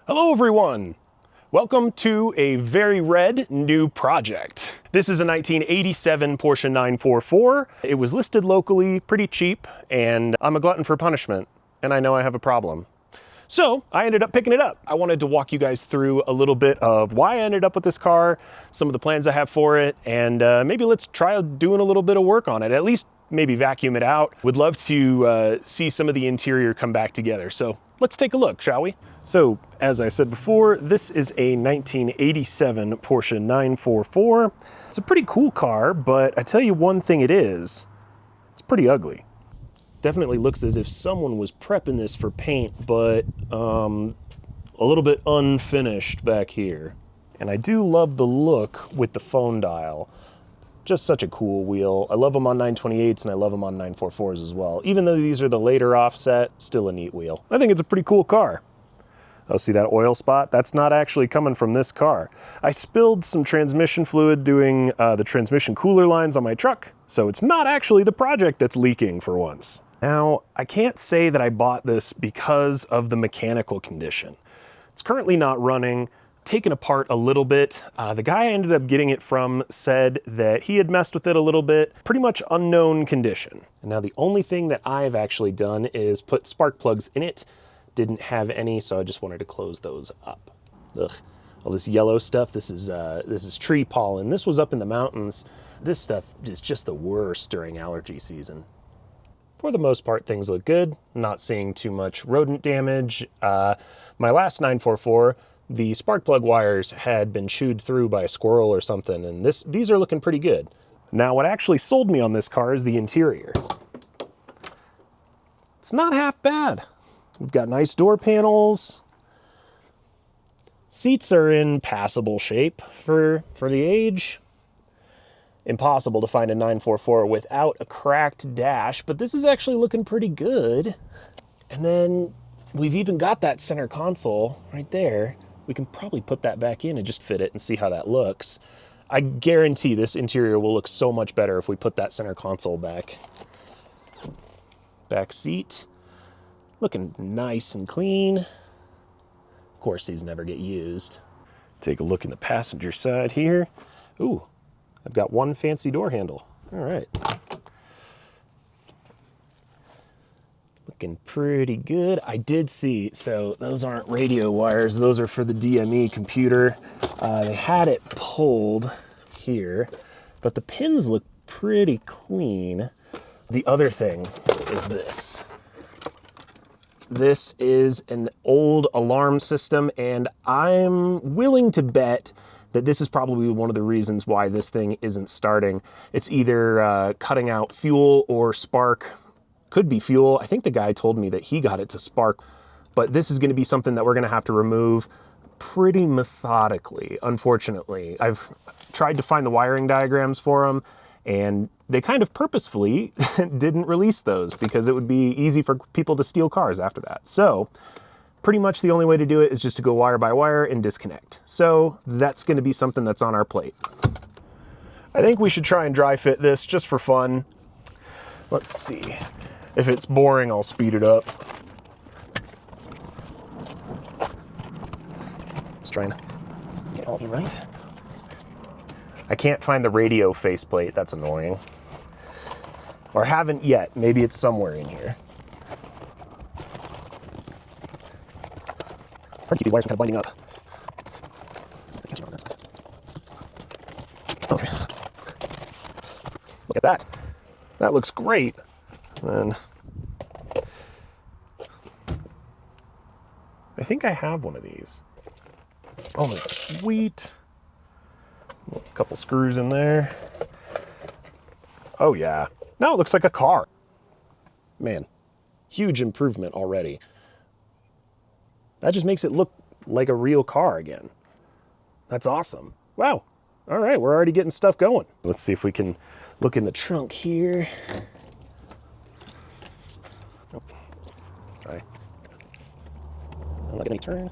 Hello everyone! Welcome to a very red new project. This is a 1987 Porsche 944. It was listed locally, pretty cheap, and I'm a glutton for punishment, and I know I have a problem. So I ended up picking it up. I wanted to walk you guys through a little bit of why I ended up with this car, some of the plans I have for it, and maybe let's try doing a little bit of work on it, at least maybe vacuum it out. Would love to see some of the interior come back together. So let's take a look, shall we? So, as I said before, this is a 1987 Porsche 944. It's a pretty cool car, but I tell you one thing it's pretty ugly. Definitely looks as if someone was prepping this for paint, but a little bit unfinished back here. And I do love the look with the phone dial. Just such a cool wheel. I love them on 928s and I love them on 944s as well. Even though these are the later offset, still a neat wheel. I think it's a pretty cool car. Oh, see that oil spot? That's not actually coming from this car. I spilled some transmission fluid doing the transmission cooler lines on my truck, so it's not actually the Project that's leaking for once. Now, I can't say that I bought this because of the mechanical condition. It's currently not running, taken apart a little bit. The guy I ended up getting it from said that he had messed with it a little bit, pretty much unknown condition. And now the only thing that I've actually done is put spark plugs in it. Didn't have any, so I just wanted to close those up. Ugh, all this yellow stuff, this is tree pollen. This was up in the mountains. This stuff is just the worst during allergy season. For the most part, things look good. Not seeing too much rodent damage. My last 944, the spark plug wires had been chewed through by a squirrel or something, and these are looking pretty good. Now, what actually sold me on this car is the interior. It's not half bad. We've got nice door panels. Seats are in passable shape for the age. Impossible to find a 944 without a cracked dash, but this is actually looking pretty good. And then we've even got that center console right there. We can probably put that back in and just fit it and see how that looks. I guarantee this interior will look so much better if we put that center console back. Back seat. Looking nice and clean. Of course, these never get used. Take a look in the passenger side here. Ooh, I've got one fancy door handle. All right. Looking pretty good. I did see, so those aren't radio wires. Those are for the DME computer. They had it pulled here, but the pins look pretty clean. The other thing is this. This is an old alarm system, and I'm willing to bet that this is probably one of the reasons why this thing isn't starting. It's either cutting out fuel or spark. Could be fuel. I think the guy told me that he got it to spark, but this is going to be something that we're going to have to remove pretty methodically, unfortunately. I've tried to find the wiring diagrams for them, and they kind of purposefully didn't release those because it would be easy for people to steal cars after that. So pretty much the only way to do it is just to go wire by wire and disconnect. So that's going to be something that's on our plate. I think we should try and dry fit this just for fun. Let's see. If it's boring, I'll speed it up. Just trying to get all right. I can't find the radio faceplate. That's annoying. Or haven't yet. Maybe it's somewhere in here. It's hard to keep these wires from kind of binding up. Okay. Look at that. That looks great. Then I think I have one of these. Oh, that's sweet. A couple screws in there. Oh yeah. Now it looks like a car. Man, huge improvement already. That just makes it look like a real car again. That's awesome. Wow. All right, we're already getting stuff going. Let's see if we can look in the trunk here. Oh, try. I'm not getting any turn.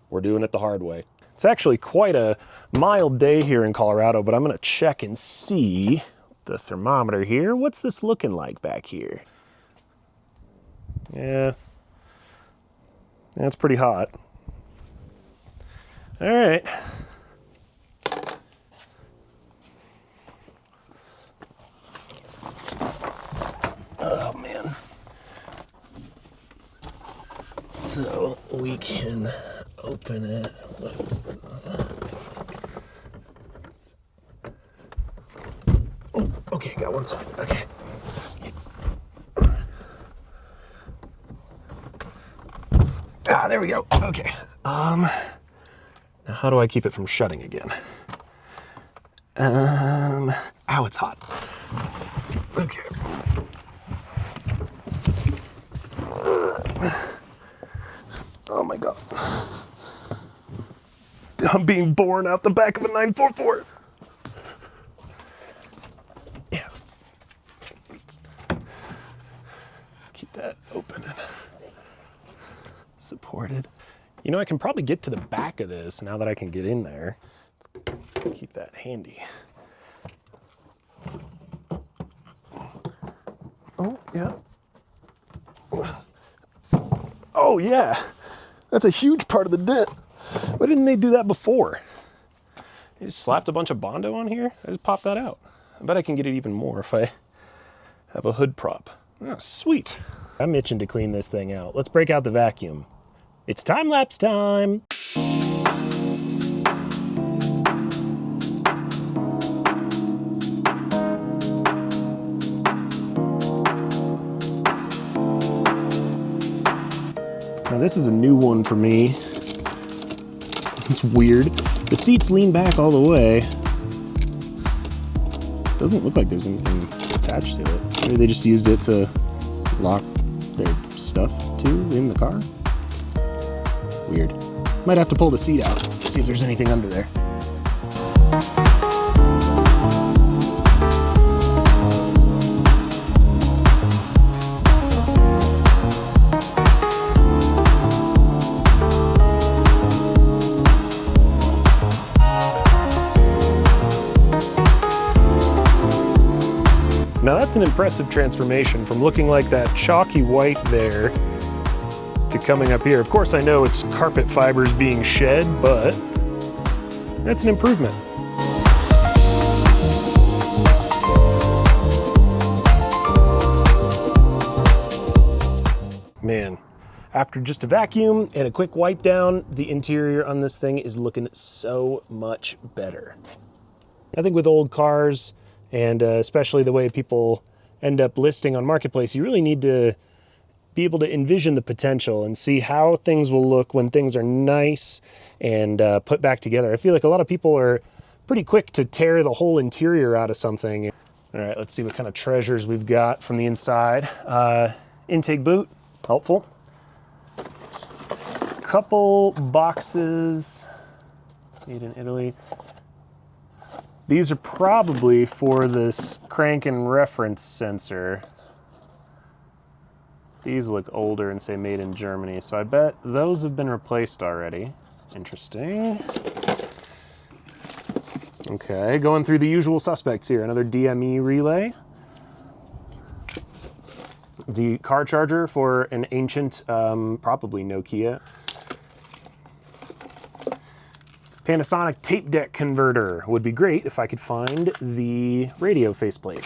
We're doing it the hard way. It's actually quite a mild day here in Colorado, but I'm gonna check and see the thermometer here. What's this looking like back here? Yeah, that's pretty hot. All right. Oh man. So we can open it. Oh, okay, got one side. Okay. Ah, there we go. Okay. Now how do I keep it from shutting again? Ow, it's hot. Okay. Oh my God. I'm being born out the back of a 944. Yeah. Let's keep that open and supported. You know, I can probably get to the back of this now that I can get in there. Let's keep that handy. So, oh, yeah. Oh, yeah. That's a huge part of the dent. Why didn't they do that before? They just slapped a bunch of Bondo on here. I just popped that out. I bet I can get it even more if I have a hood prop. Oh, sweet. I'm itching to clean this thing out. Let's break out the vacuum. It's time-lapse time. Now this is a new one for me. It's weird. The seats lean back all the way. Doesn't look like there's anything attached to it. Maybe they just used it to lock their stuff to in the car. Weird. Might have to pull the seat out to see if there's anything under there. Now that's an impressive transformation from looking like that chalky white there to coming up here. Of course I know it's carpet fibers being shed, but that's an improvement. Man, after just a vacuum and a quick wipe down, the interior on this thing is looking so much better. I think with old cars, and especially the way people end up listing on Marketplace, you really need to be able to envision the potential and see how things will look when things are nice and put back together. I feel like a lot of people are pretty quick to tear the whole interior out of something. All right, let's see what kind of treasures we've got from the inside. Intake boot, helpful. Couple boxes, made in Italy. These are probably for this crank and reference sensor. These look older and say made in Germany, so I bet those have been replaced already. Interesting. Okay, going through the usual suspects here. Another DME relay. The car charger for an ancient, probably Nokia. Panasonic tape deck converter. Would be great if I could find the radio faceplate.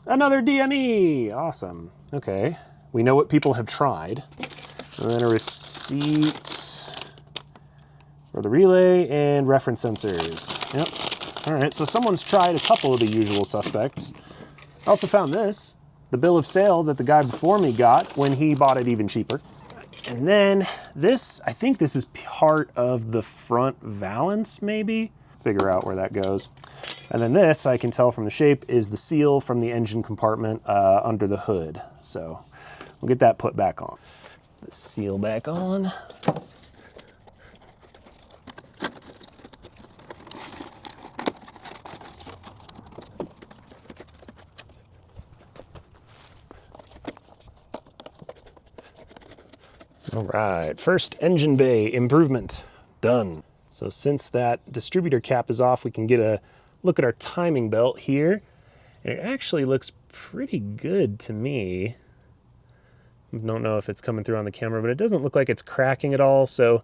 Another DME, awesome. Okay, we know what people have tried. And then a receipt for the relay and reference sensors. Yep, all right, so someone's tried a couple of the usual suspects. I also found this, the bill of sale that the guy before me got when he bought it even cheaper. And then this, I think this is part of the front valance, maybe? Figure out where that goes. And then this, I can tell from the shape, is the seal from the engine compartment under the hood. So we'll get that put back on. The seal back on. All right, first engine bay improvement, done. So since that distributor cap is off, we can get a look at our timing belt here. And it actually looks pretty good to me. Don't know if it's coming through on the camera, but it doesn't look like it's cracking at all, so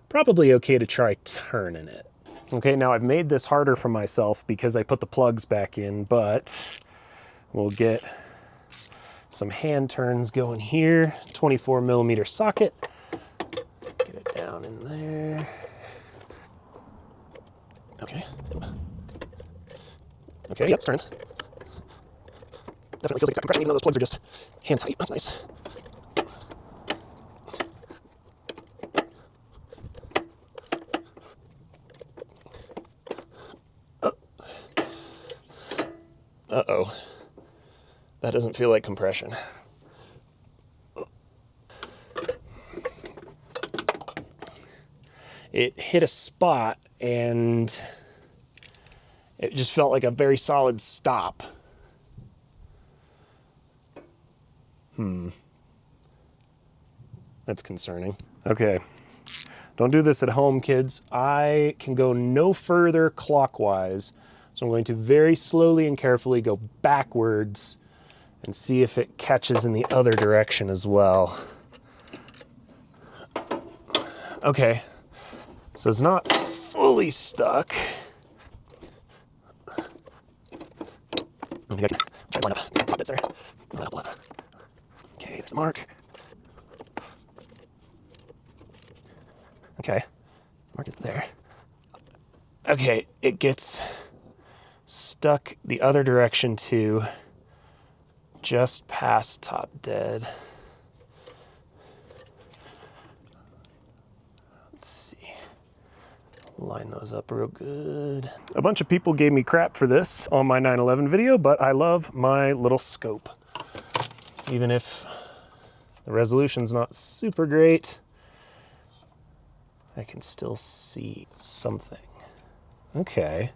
probably okay to try turning it. Okay, now I've made this harder for myself because I put the plugs back in, but we'll get some hand turns going here. 24mm socket. Get it down in there. Okay. Okay, yep, it's turned. Definitely feels like it's got compression, even though those plugs are just hand tight. That's nice. Uh-oh. That doesn't feel like compression. It hit a spot and it just felt like a very solid stop. That's concerning. Okay, don't do this at home, kids. I can go no further clockwise, so I'm going to very slowly and carefully go backwards and see if it catches in the other direction as well. Okay, so it's not fully stuck. Try to line up top bits there. Line up a lot. Okay, there's the mark. Okay, mark is there. Okay, it gets stuck the other direction too, just past top dead. Let's see, line those up real good. A bunch of people gave me crap for this on my 9/11 video, but I love my little scope. Even if the resolution's not super great, I can still see something. Okay.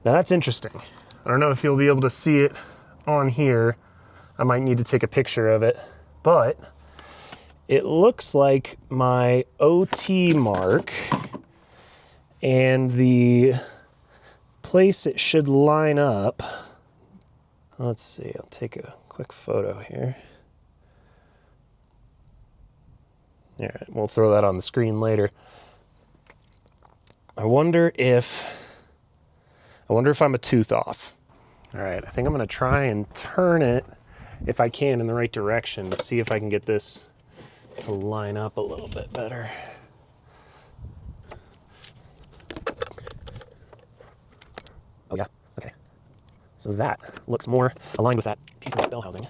Now that's interesting. I don't know if you'll be able to see it on here. I might need to take a picture of it, but it looks like my OT mark and the place it should line up. Let's see, I'll take a quick photo here. All right, we'll throw that on the screen later. I wonder if I'm a tooth off. All right, I think I'm gonna try and turn it, if I can, in the right direction to see if I can get this to line up a little bit better. Oh yeah, okay. So that looks more aligned with that piece of that bell housing.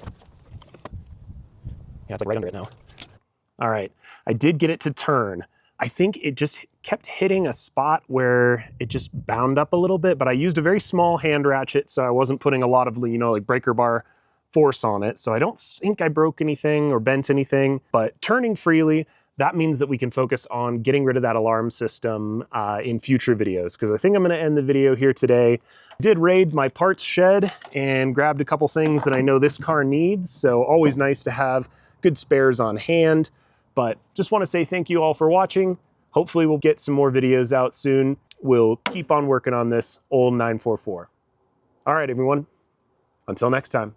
Yeah, it's like right under it now. All right, I did get it to turn. I think it just kept hitting a spot where it just bound up a little bit, but I used a very small hand ratchet, so I wasn't putting a lot of, like breaker bar force on it. So I don't think I broke anything or bent anything, but turning freely, that means that we can focus on getting rid of that alarm system in future videos, because I think I'm gonna end the video here today. I did raid my parts shed and grabbed a couple things that I know this car needs, so always nice to have good spares on hand. But just want to say thank you all for watching. Hopefully we'll get some more videos out soon. We'll keep on working on this old 944. All right, everyone. Until next time.